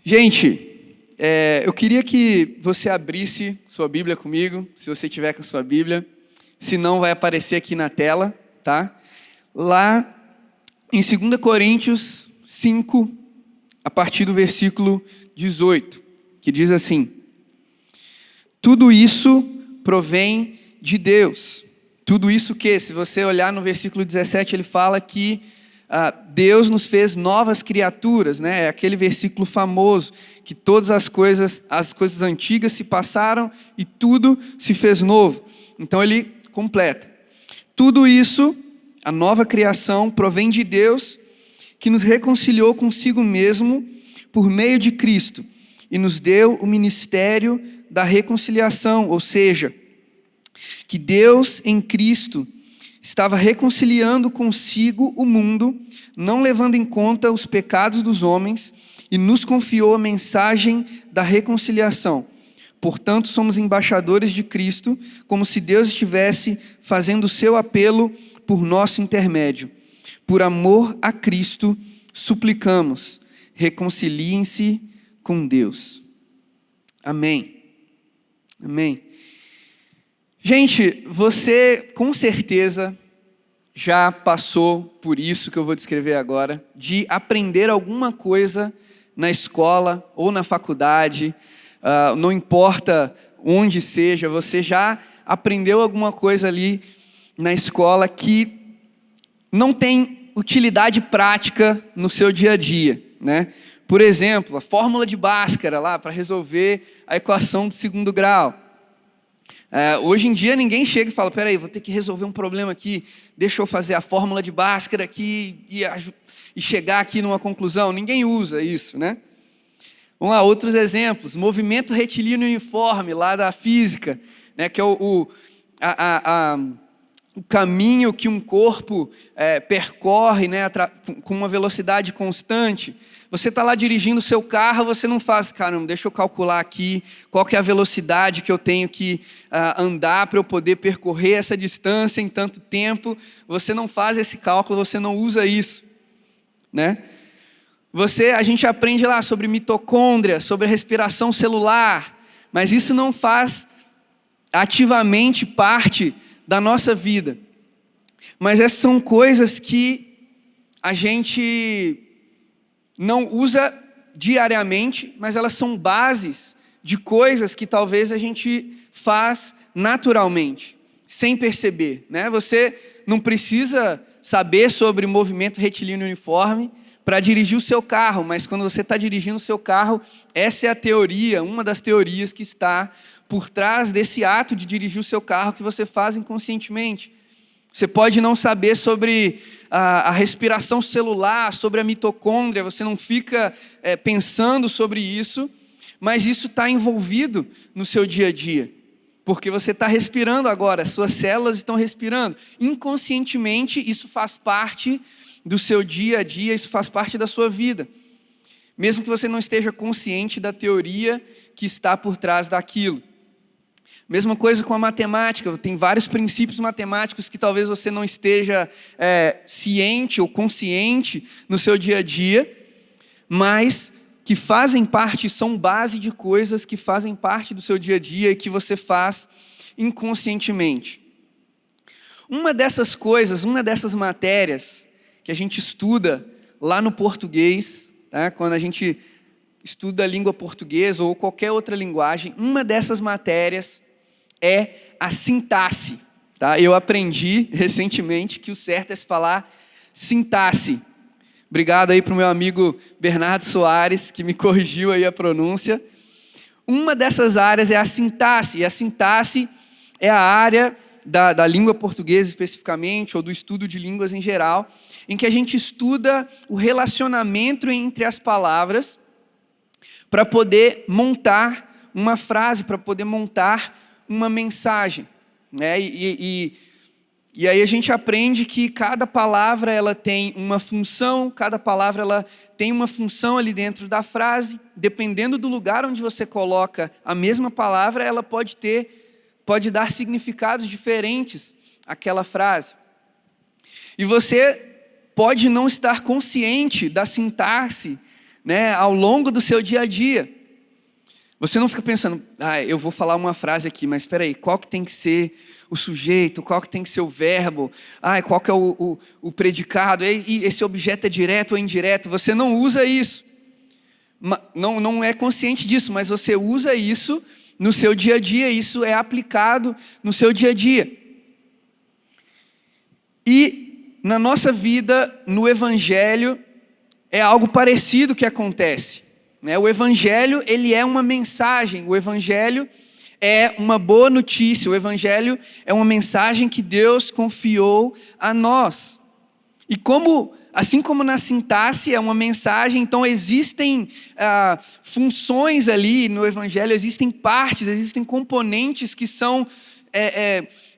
Gente, eu queria que você abrisse sua Bíblia comigo, se você tiver com a sua Bíblia. Se não, vai aparecer aqui na tela, tá? Lá em 2 Coríntios 5, a partir do versículo 18, que diz assim: tudo isso provém de Deus. Tudo isso que, se você olhar no versículo 17, ele fala que Deus nos fez novas criaturas, né? É aquele versículo famoso, que todas as coisas antigas se passaram e tudo se fez novo. Então ele completa. Tudo isso, a nova criação, provém de Deus, que nos reconciliou consigo mesmo por meio de Cristo e nos deu o ministério da reconciliação, ou seja, que Deus em Cristo estava reconciliando consigo o mundo, não levando em conta os pecados dos homens, e nos confiou a mensagem da reconciliação. Portanto, somos embaixadores de Cristo, como se Deus estivesse fazendo o seu apelo por nosso intermédio. Por amor a Cristo, suplicamos, reconciliem-se com Deus. Amém. Amém. Gente, você com certeza já passou por isso que eu vou descrever agora, de aprender alguma coisa na escola ou na faculdade, não importa onde seja, você já aprendeu alguma coisa ali na escola que não tem utilidade prática no seu dia a dia, né? Por exemplo, a fórmula de Bhaskara lá para resolver a equação do segundo grau. Hoje em dia ninguém chega e fala, peraí, vou ter que resolver um problema aqui, deixa eu fazer a fórmula de Bhaskara aqui e chegar aqui numa conclusão. Ninguém usa isso, né? Vamos lá, outros exemplos. Movimento retilíneo uniforme lá da física, né, que é o caminho que um corpo percorre, né, com uma velocidade constante. Você está lá dirigindo o seu carro, você não faz, caramba, deixa eu calcular aqui qual que é a velocidade que eu tenho que andar para eu poder percorrer essa distância em tanto tempo. Você não faz esse cálculo, você não usa isso, né? A gente aprende lá sobre mitocôndria, sobre a respiração celular, mas isso não faz ativamente parte da nossa vida. Mas essas são coisas que a gente não usa diariamente, mas elas são bases de coisas que talvez a gente faz naturalmente, sem perceber, né? Você não precisa saber sobre movimento retilíneo uniforme para dirigir o seu carro, mas quando você está dirigindo o seu carro, essa é a teoria, uma das teorias que está por trás desse ato de dirigir o seu carro que você faz inconscientemente. Você pode não saber sobre a respiração celular, sobre a mitocôndria, você não fica pensando sobre isso, mas isso está envolvido no seu dia a dia, porque você está respirando agora, suas células estão respirando. Inconscientemente, isso faz parte do seu dia a dia, isso faz parte da sua vida. Mesmo que você não esteja consciente da teoria que está por trás daquilo. Mesma coisa com a matemática, tem vários princípios matemáticos que talvez você não esteja ciente ou consciente no seu dia a dia, mas que fazem parte, são base de coisas que fazem parte do seu dia a dia e que você faz inconscientemente. Uma dessas coisas, uma dessas matérias que a gente estuda lá no português, tá? Quando a gente estuda a língua portuguesa ou qualquer outra linguagem, uma dessas matérias é a sintaxe. Tá? Eu aprendi recentemente que o certo é se falar sintaxe. Obrigado aí para o meu amigo Bernardo Soares, que me corrigiu aí a pronúncia. Uma dessas áreas é a sintaxe, e a sintaxe é a área da língua portuguesa especificamente, ou do estudo de línguas em geral, em que a gente estuda o relacionamento entre as palavras para poder montar uma frase, para poder montar uma mensagem, né? E aí a gente aprende que cada palavra ela tem uma função, cada palavra ela tem uma função ali dentro da frase. Dependendo do lugar onde você coloca a mesma palavra, ela pode dar significados diferentes àquela frase. E você pode não estar consciente da sintaxe né, ao longo do seu dia a dia. Você não fica pensando, eu vou falar uma frase aqui, mas espera aí, qual que tem que ser o sujeito, qual que tem que ser o verbo, qual que é o predicado, e esse objeto é direto ou indireto. Você não usa isso, não é consciente disso, mas você usa isso no seu dia a dia, isso é aplicado no seu dia a dia. E na nossa vida, no Evangelho, é algo parecido que acontece. O Evangelho, ele é uma mensagem, o Evangelho é uma boa notícia, o Evangelho é uma mensagem que Deus confiou a nós. E assim como na sintaxe é uma mensagem, então existem funções ali no Evangelho, existem partes, existem componentes que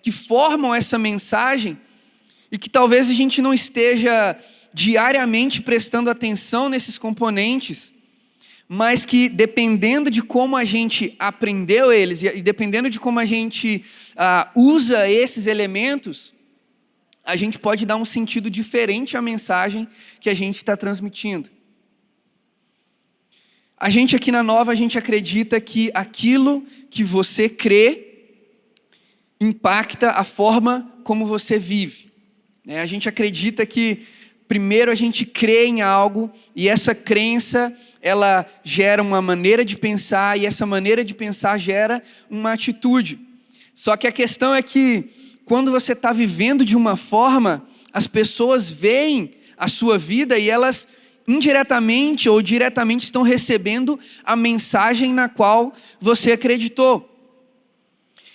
que formam essa mensagem e que talvez a gente não esteja diariamente prestando atenção nesses componentes, mas que dependendo de como a gente aprendeu eles e dependendo de como a gente usa esses elementos, a gente pode dar um sentido diferente à mensagem que a gente está transmitindo. A gente aqui na Nova, a gente acredita que aquilo que você crê impacta a forma como você vive. A gente acredita que primeiro a gente crê em algo e essa crença, ela gera uma maneira de pensar e essa maneira de pensar gera uma atitude. Só que a questão é que quando você está vivendo de uma forma, as pessoas veem a sua vida e elas indiretamente ou diretamente estão recebendo a mensagem na qual você acreditou.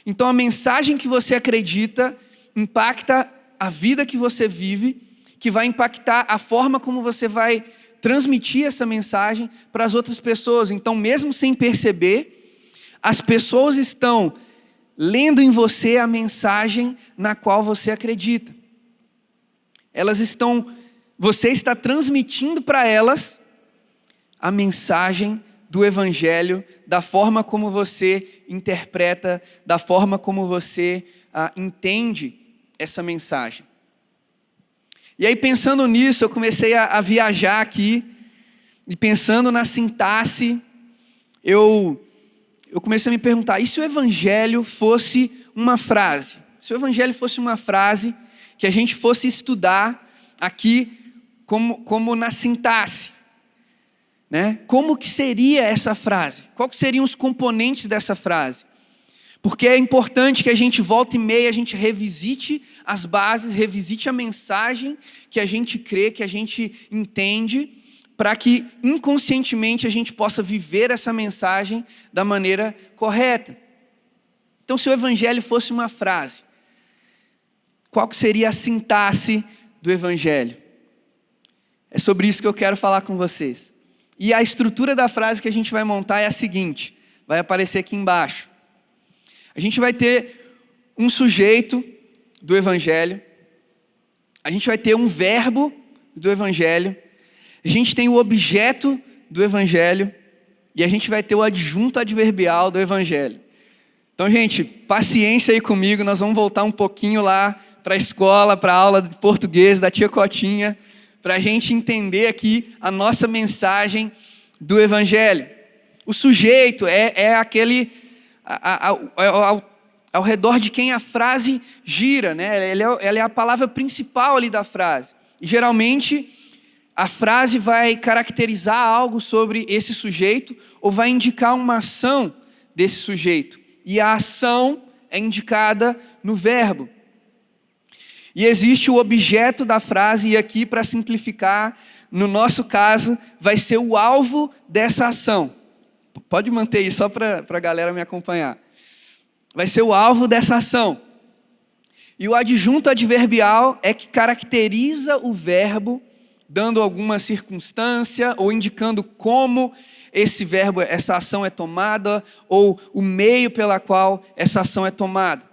Então a mensagem que você acredita impacta a vida que você vive, que vai impactar a forma como você vai transmitir essa mensagem para as outras pessoas. Então, mesmo sem perceber, as pessoas estão lendo em você a mensagem na qual você acredita. Você está transmitindo para elas a mensagem do Evangelho, da forma como você interpreta, da forma como você entende essa mensagem. E aí, pensando nisso, eu comecei a viajar aqui, e pensando na sintaxe, eu comecei a me perguntar, e se o Evangelho fosse uma frase? Se o Evangelho fosse uma frase que a gente fosse estudar aqui como na sintaxe, né? Como que seria essa frase? Quais seriam os componentes dessa frase? Porque é importante que a gente volta e meia, a gente revisite as bases, revisite a mensagem que a gente crê, que a gente entende, para que inconscientemente a gente possa viver essa mensagem da maneira correta. Então, se o Evangelho fosse uma frase, qual que seria a sintaxe do Evangelho? É sobre isso que eu quero falar com vocês. E a estrutura da frase que a gente vai montar é a seguinte, vai aparecer aqui embaixo. A gente vai ter um sujeito do Evangelho, a gente vai ter um verbo do Evangelho, a gente tem o objeto do Evangelho e a gente vai ter o adjunto adverbial do Evangelho. Então, gente, paciência aí comigo, nós vamos voltar um pouquinho lá para a escola, para a aula de português da tia Cotinha, para a gente entender aqui a nossa mensagem do Evangelho. O sujeito é aquele ao redor de quem a frase gira, né? Ela é a palavra principal ali da frase. E geralmente a frase vai caracterizar algo sobre esse sujeito ou vai indicar uma ação desse sujeito. E a ação é indicada no verbo. E existe o objeto da frase, e aqui, para simplificar, no nosso caso, vai ser o alvo dessa ação. Pode manter aí, só para a galera me acompanhar. Vai ser o alvo dessa ação. E o adjunto adverbial é que caracteriza o verbo, dando alguma circunstância, ou indicando como esse verbo, essa ação é tomada, ou o meio pela qual essa ação é tomada.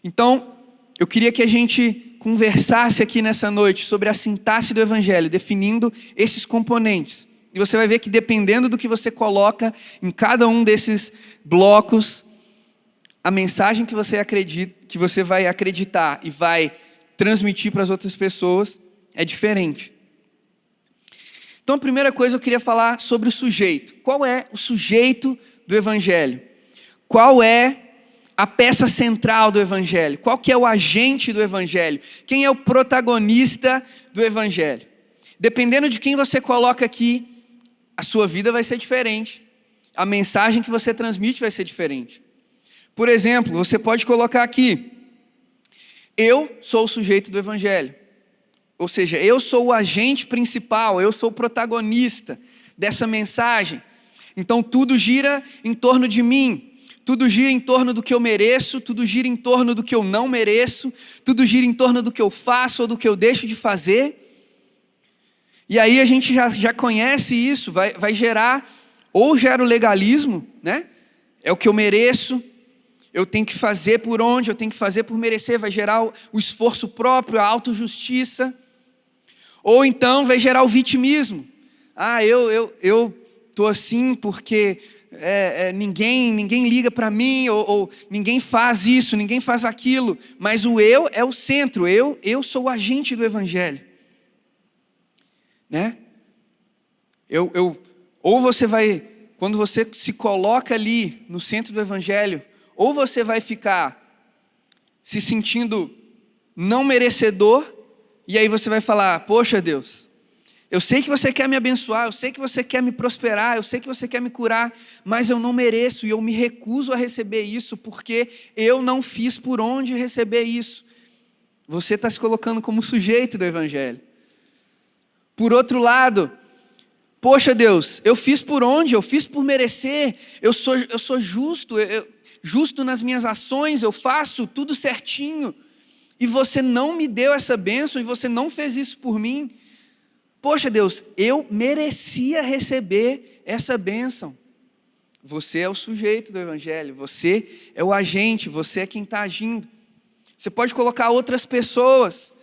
Então, eu queria que a gente conversasse aqui nessa noite sobre a sintaxe do Evangelho, definindo esses componentes. E você vai ver que dependendo do que você coloca em cada um desses blocos, a mensagem que você acredita, que você vai acreditar e vai transmitir para as outras pessoas é diferente. Então, a primeira coisa eu queria falar sobre o sujeito. Qual é o sujeito do Evangelho? Qual é a peça central do Evangelho? Qual que é o agente do Evangelho? Quem é o protagonista do Evangelho? Dependendo de quem você coloca aqui, a sua vida vai ser diferente. A mensagem que você transmite vai ser diferente. Por exemplo, você pode colocar aqui: eu sou o sujeito do Evangelho. Ou seja, eu sou o agente principal, eu sou o protagonista dessa mensagem. Então tudo gira em torno de mim, tudo gira em torno do que eu mereço, tudo gira em torno do que eu não mereço, tudo gira em torno do que eu faço ou do que eu deixo de fazer. E aí a gente já conhece isso, vai gerar, ou gera o legalismo, né? É o que eu mereço, eu tenho que fazer por onde, eu tenho que fazer por merecer, vai gerar o esforço próprio, a autojustiça. Ou então vai gerar o vitimismo. Eu tô assim porque ninguém liga para mim, ou ninguém faz isso, ninguém faz aquilo. Mas o eu é o centro, eu sou o agente do Evangelho. Né? Ou você vai, quando você se coloca ali no centro do Evangelho, ou você vai ficar se sentindo não merecedor, e aí você vai falar: poxa Deus, eu sei que você quer me abençoar, eu sei que você quer me prosperar, eu sei que você quer me curar, mas eu não mereço e eu me recuso a receber isso porque eu não fiz por onde receber isso. Você está se colocando como sujeito do Evangelho. Por outro lado, poxa Deus, eu fiz por onde? Eu fiz por merecer, eu sou justo, justo nas minhas ações, eu faço tudo certinho. E você não me deu essa bênção, e você não fez isso por mim. Poxa Deus, eu merecia receber essa bênção. Você é o sujeito do Evangelho, você é o agente, você é quem está agindo. Você pode colocar outras pessoas.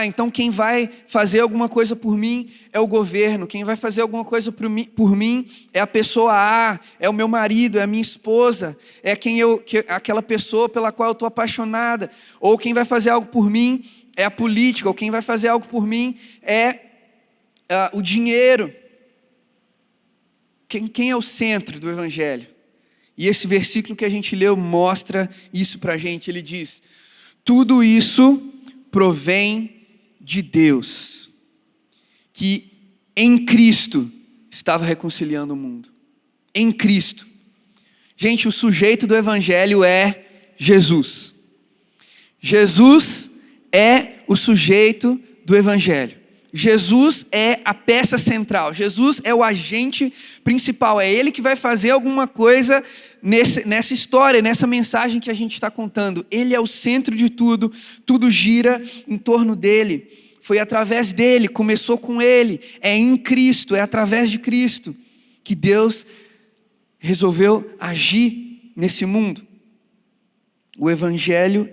Então quem vai fazer alguma coisa por mim é o governo, quem vai fazer alguma coisa por mim é a pessoa A, é o meu marido, é a minha esposa, é aquela pessoa pela qual eu estou apaixonada. Ou quem vai fazer algo por mim é a política, ou quem vai fazer algo por mim é o dinheiro. Quem é o centro do Evangelho? E esse versículo que a gente leu mostra isso para a gente. Ele diz: tudo isso provém de Deus, que em Cristo estava reconciliando o mundo. Em Cristo. Gente, o sujeito do Evangelho é Jesus. Jesus é o sujeito do Evangelho. Jesus é a peça central. Jesus é o agente principal. É Ele que vai fazer alguma coisa nessa história, nessa mensagem que a gente está contando. Ele é o centro de tudo. Tudo gira em torno dele. Foi através dele, começou com ele. É em Cristo, é através de Cristo que Deus resolveu agir nesse mundo. O Evangelho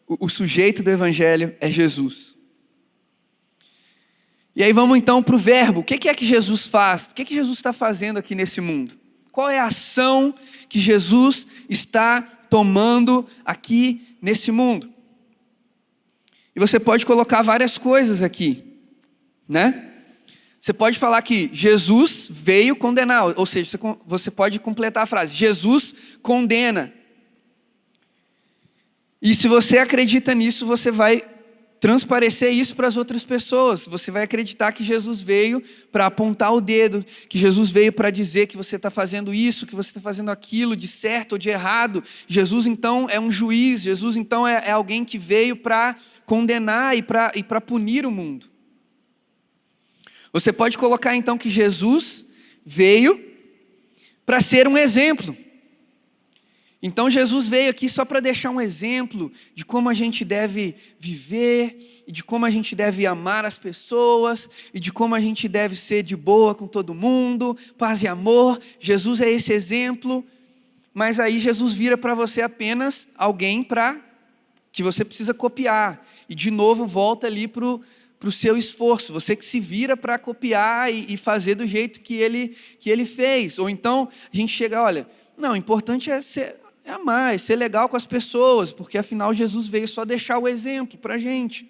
o sujeito do Evangelho é Jesus. E aí vamos então para o verbo. O que é que Jesus faz? O que Jesus está fazendo aqui nesse mundo? Qual é a ação que Jesus está tomando aqui nesse mundo? E você pode colocar várias coisas aqui, né? Você pode falar que Jesus veio condenar, ou seja, você pode completar a frase: Jesus condena. E se você acredita nisso, você vai transparecer isso para as outras pessoas. Você vai acreditar que Jesus veio para apontar o dedo, que Jesus veio para dizer que você está fazendo isso, que você está fazendo aquilo, de certo ou de errado. Jesus então é um juiz, Jesus então é alguém que veio para condenar e para punir o mundo. Você pode colocar então que Jesus veio para ser um exemplo. Então Jesus veio aqui só para deixar um exemplo de como a gente deve viver, e de como a gente deve amar as pessoas, e de como a gente deve ser de boa com todo mundo, paz e amor. Jesus é esse exemplo, mas aí Jesus vira para você apenas alguém que você precisa copiar. E de novo volta ali para o seu esforço, você que se vira para copiar e fazer do jeito que ele fez. Ou então a gente chega, olha, não, o importante é amar, é ser legal com as pessoas, porque afinal Jesus veio só deixar o exemplo para a gente.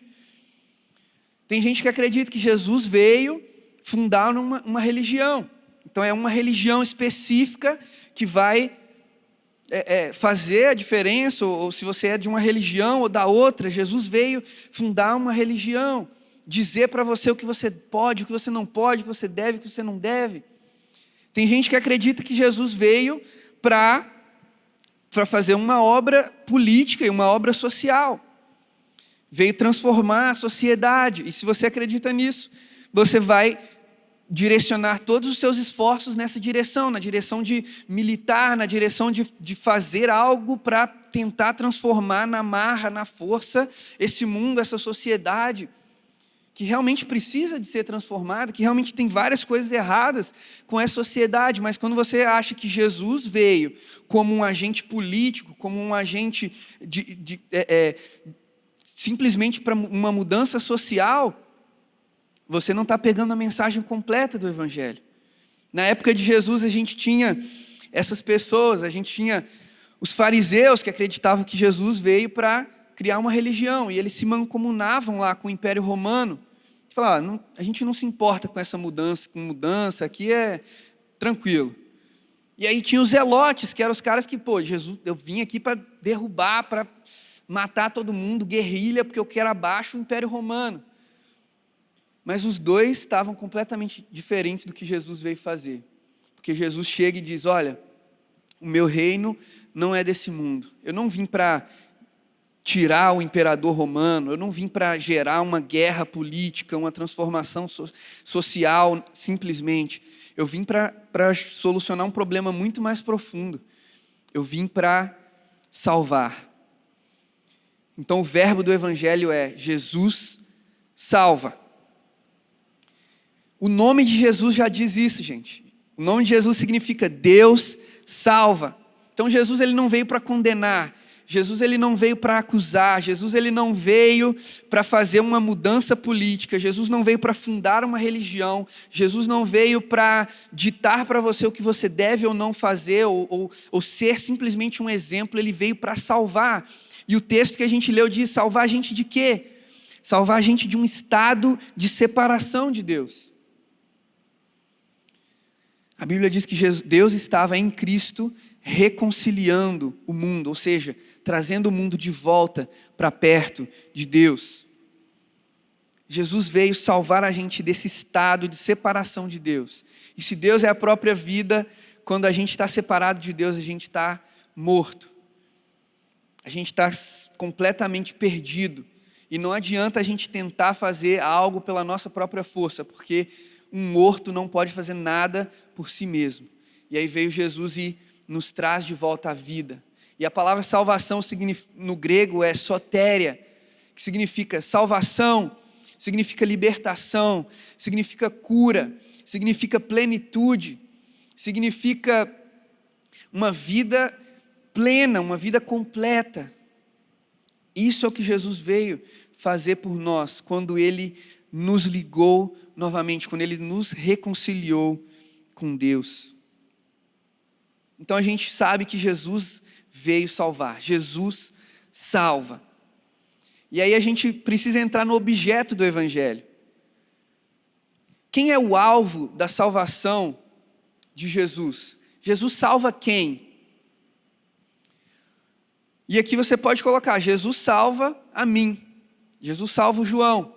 Tem gente que acredita que Jesus veio fundar uma religião. Então é uma religião específica que vai fazer a diferença, ou se você é de uma religião ou da outra. Jesus veio fundar uma religião, dizer para você o que você pode, o que você não pode, o que você deve, o que você não deve. Tem gente que acredita que Jesus veio para fazer uma obra política e uma obra social. Veio transformar a sociedade. E se você acredita nisso, você vai direcionar todos os seus esforços nessa direção, na direção de militar, na direção de fazer algo para tentar transformar na marra, na força, esse mundo, essa sociedade, que realmente precisa de ser transformada, que realmente tem várias coisas erradas com essa sociedade. Mas quando você acha que Jesus veio como um agente político, como um agente simplesmente para uma mudança social, você não está pegando a mensagem completa do Evangelho. Na época de Jesus, a gente tinha essas pessoas, a gente tinha os fariseus que acreditavam que Jesus veio para criar uma religião, e eles se mancomunavam lá com o Império Romano. Falavam, a gente não se importa com essa mudança, aqui é tranquilo. E aí tinha os zelotes, que eram os caras que, Jesus, eu vim aqui para derrubar, para matar todo mundo, guerrilha, porque eu quero abaixo o Império Romano. Mas os dois estavam completamente diferentes do que Jesus veio fazer. Porque Jesus chega e diz, olha, o meu reino não é desse mundo. Eu não vim para tirar o imperador romano, eu não vim para gerar uma guerra política, uma transformação social simplesmente. Eu vim para solucionar um problema muito mais profundo. Eu vim para salvar. Então o verbo do Evangelho é Jesus salva. O nome de Jesus já diz isso, gente. O nome de Jesus significa Deus salva. Então Jesus ele não veio para condenar. Jesus ele não veio para acusar. Jesus ele não veio para fazer uma mudança política. Jesus não veio para fundar uma religião. Jesus não veio para ditar para você o que você deve ou não fazer, ou ser simplesmente um exemplo. Ele veio para salvar. E o texto que a gente leu diz, salvar a gente de quê? Salvar a gente de um estado de separação de Deus. A Bíblia diz que Deus estava em Cristo reconciliando o mundo, ou seja, trazendo o mundo de volta para perto de Deus. Jesus veio salvar a gente desse estado de separação de Deus. E se Deus é a própria vida, quando a gente está separado de Deus, a gente está morto. A gente está completamente perdido. E não adianta a gente tentar fazer algo pela nossa própria força, porque um morto não pode fazer nada por si mesmo. E aí veio Jesus e nos traz de volta à vida. E a palavra salvação no grego é sotéria, que significa salvação, significa libertação, significa cura, significa plenitude, significa uma vida plena, uma vida completa. Isso é o que Jesus veio fazer por nós, quando Ele nos ligou novamente, quando Ele nos reconciliou com Deus. Então a gente sabe que Jesus veio salvar. Jesus salva. E aí a gente precisa entrar no objeto do Evangelho. Quem é o alvo da salvação de Jesus? Jesus salva quem? E aqui você pode colocar, Jesus salva a mim. Jesus salva o João.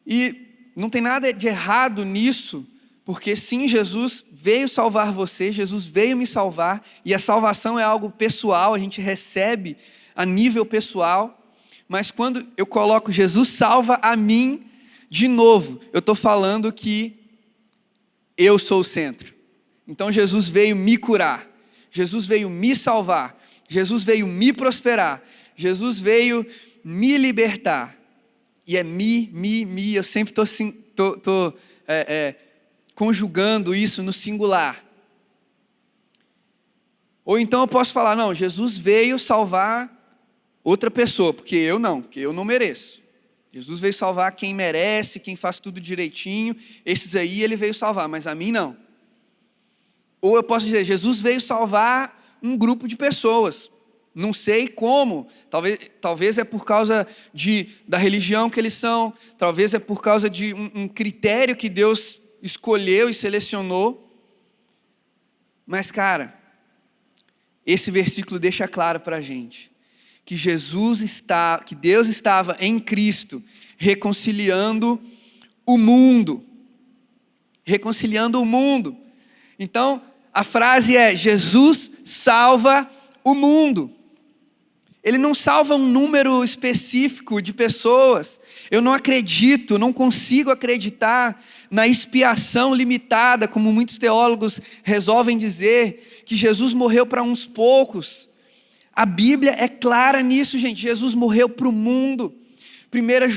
E não tem nada de errado nisso, porque sim, Jesus veio salvar você, Jesus veio me salvar, e a salvação é algo pessoal, a gente recebe a nível pessoal, mas quando eu coloco Jesus salva a mim, de novo, eu estou falando que eu sou o centro. Então Jesus veio me curar, Jesus veio me salvar, Jesus veio me prosperar, Jesus veio me libertar. E é eu sempre estou conjugando isso no singular. Ou então eu posso falar, não, Jesus veio salvar outra pessoa, porque eu não mereço. Jesus veio salvar quem merece, quem faz tudo direitinho, esses aí ele veio salvar, mas a mim não. Ou eu posso dizer, Jesus veio salvar um grupo de pessoas, Não sei como, talvez é por causa da religião que eles são, talvez é por causa de um critério que Deus escolheu e selecionou. Mas, cara, esse versículo deixa claro para a gente que que Deus estava em Cristo reconciliando o mundo. Reconciliando o mundo. Então, a frase é: Jesus salva o mundo. Ele não salva um número específico de pessoas. Eu não acredito, não consigo acreditar na expiação limitada, como muitos teólogos resolvem dizer, que Jesus morreu para uns poucos. A Bíblia é clara nisso, gente. Jesus morreu para o mundo. 1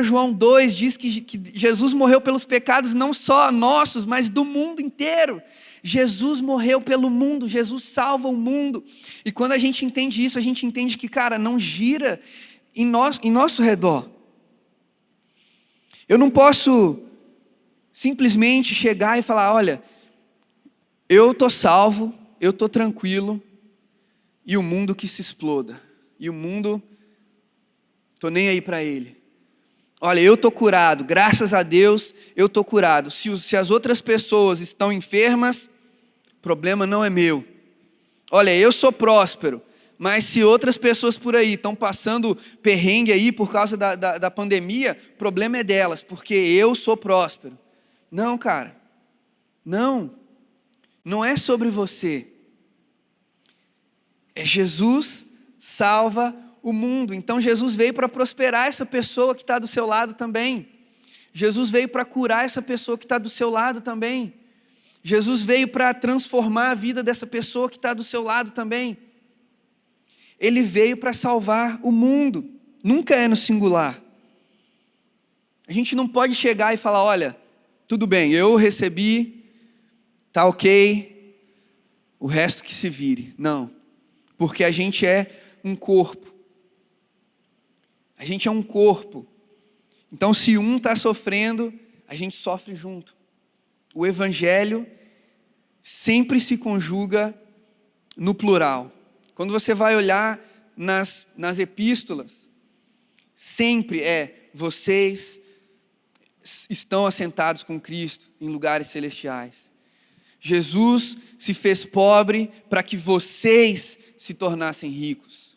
João 2 diz que Jesus morreu pelos pecados não só nossos, mas do mundo inteiro. Jesus morreu pelo mundo, Jesus salva o mundo. E quando a gente entende isso, a gente entende que, cara, não gira em nosso redor. Eu não posso simplesmente chegar e falar: olha, eu estou salvo, eu estou tranquilo, e o mundo que se exploda. E o mundo, estou nem aí para ele. Olha, eu estou curado, graças a Deus eu estou curado. Se as outras pessoas estão enfermas, o problema não é meu. Olha, eu sou próspero, mas se outras pessoas por aí estão passando perrengue aí por causa da pandemia, o problema é delas, porque eu sou próspero. Não, cara, não é sobre você. É Jesus salva o mundo. Então Jesus veio para prosperar essa pessoa que está do seu lado também. Jesus veio para curar essa pessoa que está do seu lado também. Jesus veio para transformar a vida dessa pessoa que está do seu lado também. Ele veio para salvar o mundo. Nunca é no singular. A gente não pode chegar e falar: olha, tudo bem, eu recebi, tá ok, o resto que se vire. Não, porque a gente é um corpo. A gente é um corpo. Então, se um está sofrendo, a gente sofre junto. O Evangelho sempre se conjuga no plural. Quando você vai olhar nas epístolas, sempre vocês estão assentados com Cristo em lugares celestiais. Jesus se fez pobre para que vocês se tornassem ricos.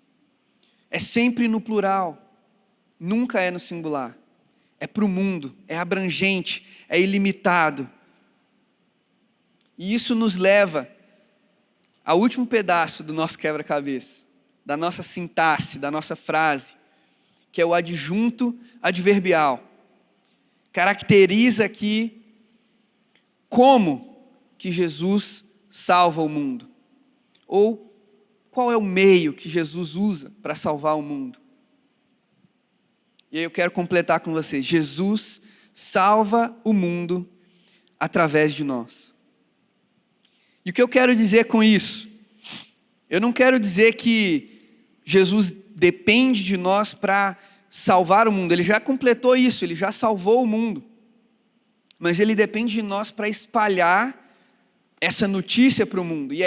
É sempre no plural, nunca é no singular. É para o mundo, é abrangente, é ilimitado. E isso nos leva ao último pedaço do nosso quebra-cabeça, da nossa sintaxe, da nossa frase, que é o adjunto adverbial. Caracteriza aqui como que Jesus salva o mundo. Ou qual é o meio que Jesus usa para salvar o mundo. E aí eu quero completar com você. Jesus salva o mundo através de nós. E o que eu quero dizer com isso? Eu não quero dizer que Jesus depende de nós para salvar o mundo. Ele já completou isso, ele já salvou o mundo. Mas ele depende de nós para espalhar essa notícia para o mundo. E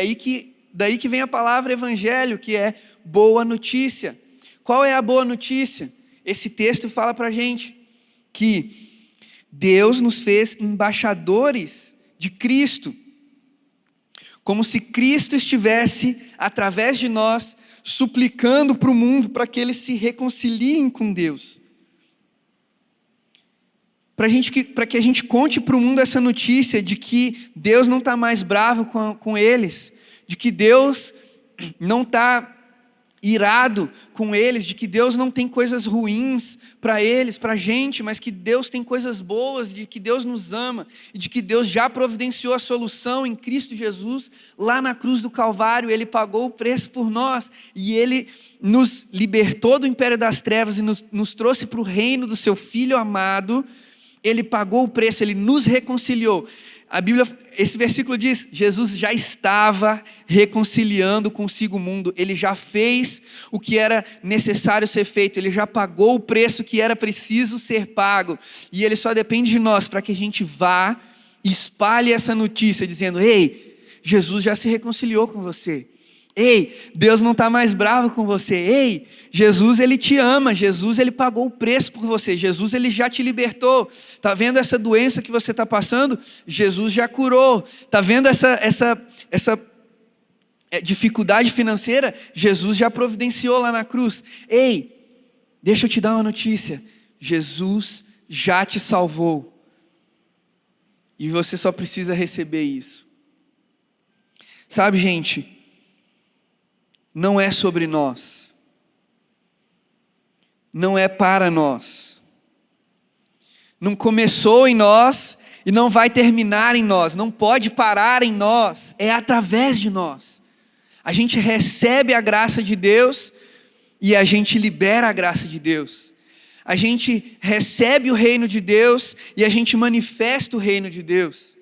daí que vem a palavra evangelho, que é boa notícia. Qual é a boa notícia? Esse texto fala para a gente que Deus nos fez embaixadores de Cristo. Como se Cristo estivesse, através de nós, suplicando para o mundo para que eles se reconciliem com Deus. Para que a gente conte para o mundo essa notícia de que Deus não está mais bravo com eles, de que Deus não está irado com eles, de que Deus não tem coisas ruins para eles, para a gente, mas que Deus tem coisas boas, de que Deus nos ama, e de que Deus já providenciou a solução em Cristo Jesus, lá na cruz do Calvário. Ele pagou o preço por nós, e Ele nos libertou do império das trevas e nos trouxe para o reino do seu Filho amado. Ele pagou o preço, Ele nos reconciliou. A Bíblia, esse versículo diz: Jesus já estava reconciliando consigo o mundo. Ele já fez o que era necessário ser feito. Ele já pagou o preço que era preciso ser pago. E Ele só depende de nós para que a gente vá e espalhe essa notícia dizendo: ei, Jesus já se reconciliou com você. Ei, Deus não está mais bravo com você. Ei, Jesus, Ele te ama. Jesus, Ele pagou o preço por você. Jesus, Ele já te libertou. Está vendo essa doença que você está passando? Jesus já curou. Está vendo essa dificuldade financeira? Jesus já providenciou lá na cruz. Ei, deixa eu te dar uma notícia. Jesus já te salvou. E você só precisa receber isso. Sabe, gente? Não é sobre nós. Não é para nós. Não começou em nós e não vai terminar em nós. Não pode parar em nós. É através de nós. A gente recebe a graça de Deus e a gente libera a graça de Deus. A gente recebe o reino de Deus e a gente manifesta o reino de Deus.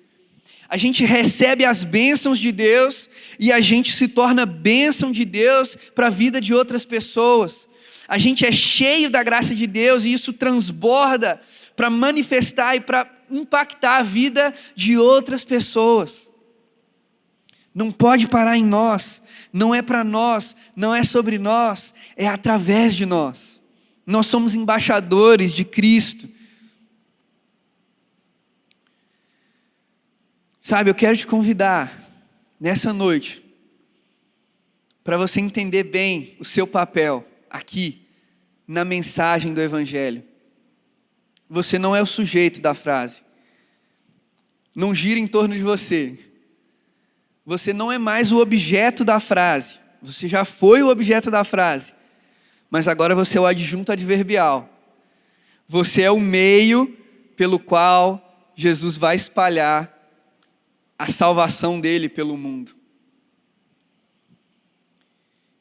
A gente recebe as bênçãos de Deus e a gente se torna bênção de Deus para a vida de outras pessoas. A gente é cheio da graça de Deus e isso transborda para manifestar e para impactar a vida de outras pessoas. Não pode parar em nós, não é para nós, não é sobre nós, é através de nós. Nós somos embaixadores de Cristo. Sabe, eu quero te convidar nessa noite para você entender bem o seu papel aqui na mensagem do Evangelho. Você não é o sujeito da frase. Não gira em torno de você. Você não é mais o objeto da frase. Você já foi o objeto da frase. Mas agora você é o adjunto adverbial. Você é o meio pelo qual Jesus vai espalhar a salvação dele pelo mundo.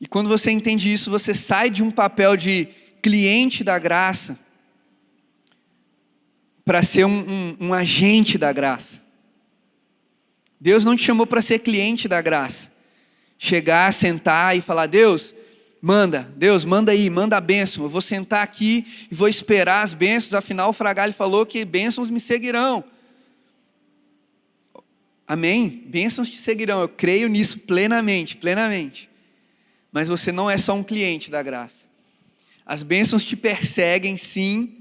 E quando você entende isso, você sai de um papel de cliente da graça para ser um agente da graça. Deus não te chamou para ser cliente da graça. Chegar, sentar e falar, Deus, manda aí, manda a bênção. Eu vou sentar aqui e vou esperar as bênçãos, afinal o Fragale falou que bênçãos me seguirão. Amém? Bênçãos te seguirão, eu creio nisso plenamente. Mas você não é só um cliente da graça. As bênçãos te perseguem, sim,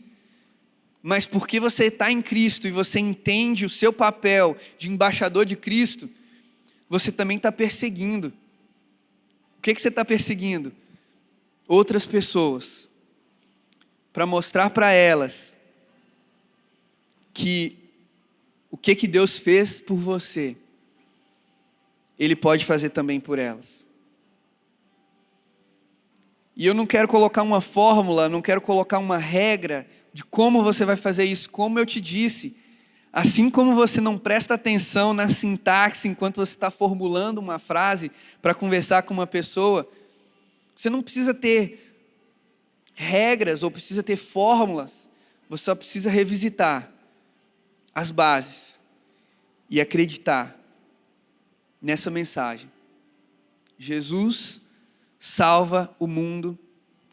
mas porque você está em Cristo e você entende o seu papel de embaixador de Cristo, você também está perseguindo. O que você está perseguindo? Outras pessoas, para mostrar para elas que o que Deus fez por você, Ele pode fazer também por elas. E eu não quero colocar uma fórmula, não quero colocar uma regra de como você vai fazer isso. Como eu te disse, assim como você não presta atenção na sintaxe enquanto você está formulando uma frase para conversar com uma pessoa, você não precisa ter regras ou precisa ter fórmulas, você só precisa revisitar as bases e acreditar nessa mensagem. Jesus salva o mundo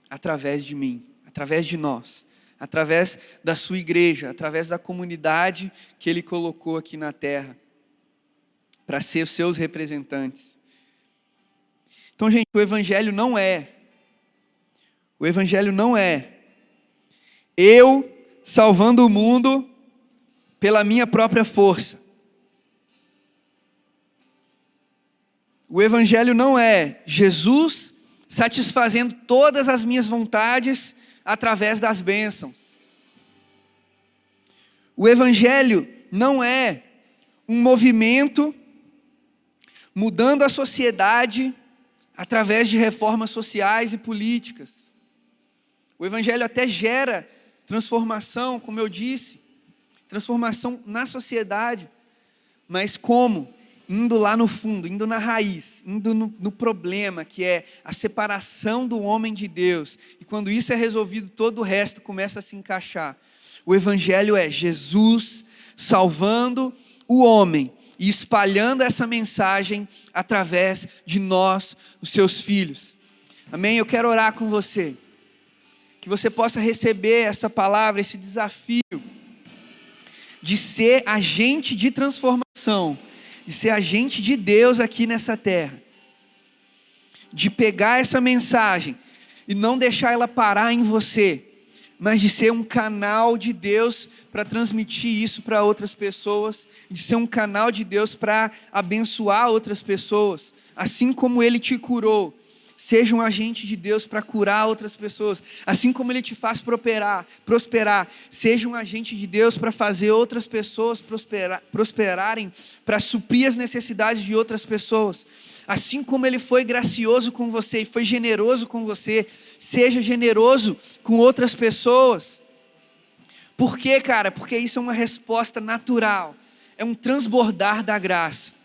através de mim, através de nós, através da sua igreja, através da comunidade que Ele colocou aqui na terra para ser os seus representantes. Então, gente, o Evangelho não é eu salvando o mundo pela minha própria força. O Evangelho não é Jesus satisfazendo todas as minhas vontades através das bênçãos. O Evangelho não é um movimento mudando a sociedade através de reformas sociais e políticas. O Evangelho até gera transformação, como eu disse, transformação na sociedade, mas como? Indo lá no fundo, indo na raiz, indo no problema, que é a separação do homem de Deus. E quando isso é resolvido, todo o resto começa a se encaixar. O Evangelho é Jesus salvando o homem e espalhando essa mensagem através de nós, os seus filhos. Amém? Eu quero orar com você, que você possa receber essa palavra, esse desafio de ser agente de transformação, de ser agente de Deus aqui nessa terra. de pegar essa mensagem e não deixar ela parar em você, mas de ser um canal de Deus para transmitir isso para outras pessoas, de ser um canal de Deus para abençoar outras pessoas, assim como Ele te curou. Seja um agente de Deus para curar outras pessoas. Assim como Ele te faz prosperar. Seja um agente de Deus para fazer outras pessoas prosperarem, para suprir as necessidades de outras pessoas. Assim como Ele foi gracioso com você e foi generoso com você, seja generoso com outras pessoas. Por quê, cara? Porque isso é uma resposta natural. É um transbordar da graça.